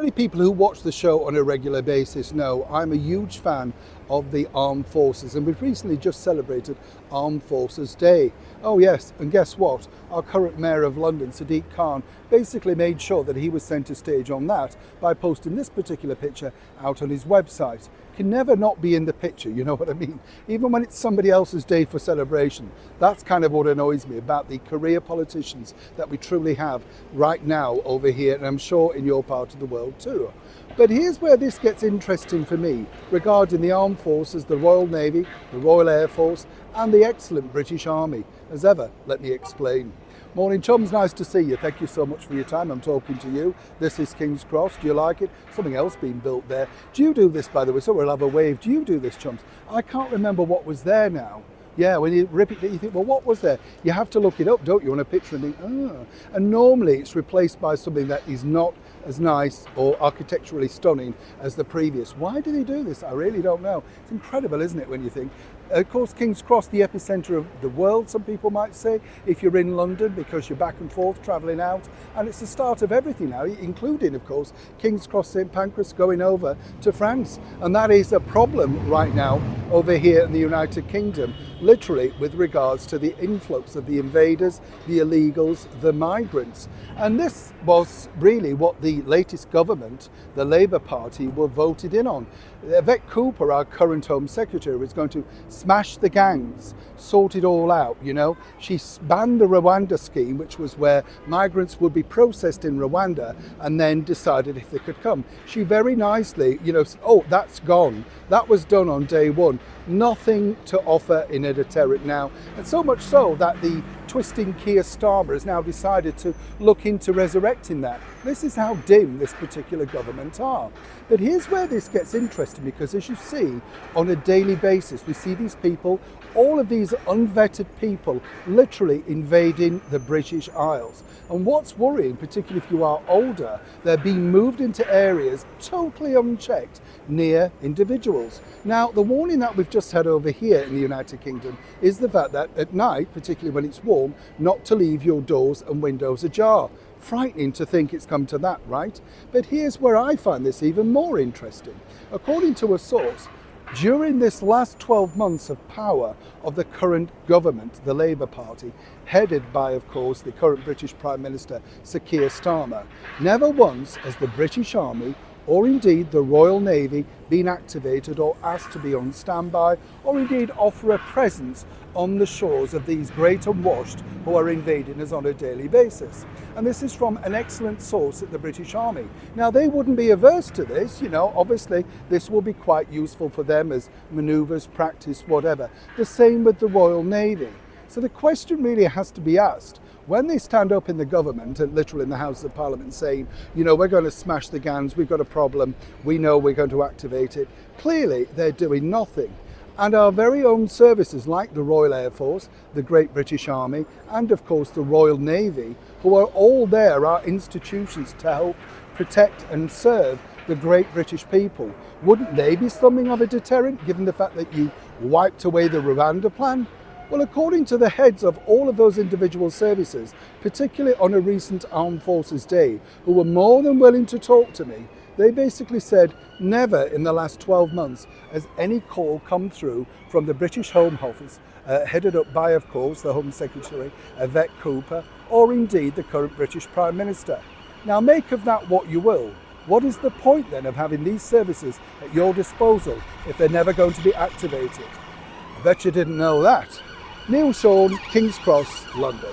many people who watch the show on a regular basis know I'm a huge fan of the armed forces, and we've recently just celebrated Armed Forces Day. Oh yes, and guess what? Our current Mayor of London, Sadiq Khan, basically made sure that he was centre stage on that by posting this particular picture out on his website. Can never not be in the picture, you know what I mean? Even when it's somebody else's day for celebration. That's kind of what annoys me about the career politicians that we truly have right now over here, and I'm sure in your part of the world too. But here's where this gets interesting for me regarding the armed forces, the Royal Navy, the Royal Air Force and the excellent British Army. As ever, let me explain. Morning chums, nice to see you. Thank you so much for your time. I'm talking to you. This is King's Cross. Do you like it? Something else being built there. Do you do this, by the way? So we'll have a wave. Do you do this, chums? I can't remember what was there now. Yeah, when you rip it, you think, well, what was there? You have to look it up, don't you, on a picture and think, ah. And normally it's replaced by something that is not as nice or architecturally stunning as the previous. Why do they do this? I really don't know. It's incredible, isn't it, when you think? Of course, King's Cross, the epicenter of the world, some people might say, if you're in London, because you're back and forth traveling out. And it's the start of everything now, including, of course, King's Cross St Pancras going over to France. And that is a problem right now over here in the United Kingdom, literally with regards to the influx of the invaders, the illegals, the migrants. And this was really what the latest government, the Labour Party, were voted in on. Yvette, our current Home Secretary, was going to smash the gangs, sort it all out, you know. She banned the Rwanda scheme, which was where migrants would be processed in Rwanda and then decided if they could come. She very nicely, you know, said, oh, that's gone. That was done on day one. Nothing to offer in a deterrent now. And so much so that the twisting Keir Starmer has now decided to look into resurrecting that. This is how dim this particular government are. But here's where this gets interesting, because as you see on a daily basis, we see these people, all of these unvetted people literally invading the British Isles. And what's worrying, particularly if you are older, they're being moved into areas totally unchecked near individuals. Now, the warning that we've just had over here in the United Kingdom is the fact that at night, particularly when it's warm, not to leave your doors and windows ajar. Frightening to think it's come to that, right? But here's where I find this even more interesting. According to a source, during this last 12 months of power of the current government, the Labour Party, headed by, of course, the current British Prime Minister, Sir Keir Starmer, never once has the British Army or indeed the Royal Navy been activated or asked to be on standby or indeed offer a presence on the shores of these great unwashed who are invading us on a daily basis. And this is from an excellent source at the British Army. Now, they wouldn't be averse to this, you know, obviously this will be quite useful for them as manoeuvres, practice, whatever. The same with the Royal Navy. So the question really has to be asked, when they stand up in the government and literally in the House of Parliament saying, you know, we're going to smash the gangs, we've got a problem, we know we're going to activate it, clearly they're doing nothing. And our very own services like the Royal Air Force, the Great British Army, and of course the Royal Navy, who are all there, are institutions to help protect and serve the great British people. Wouldn't they be something of a deterrent, given the fact that you wiped away the Rwanda plan? Well, according to the heads of all of those individual services, particularly on a recent Armed Forces Day, who were more than willing to talk to me, they basically said never in the last 12 months has any call come through from the British Home Office, headed up by, of course, the Home Secretary, Yvette, or indeed the current British Prime Minister. Now, make of that what you will. What is the point then of having these services at your disposal if they're never going to be activated? I bet you didn't know that. Neil Sean, King's Cross, London.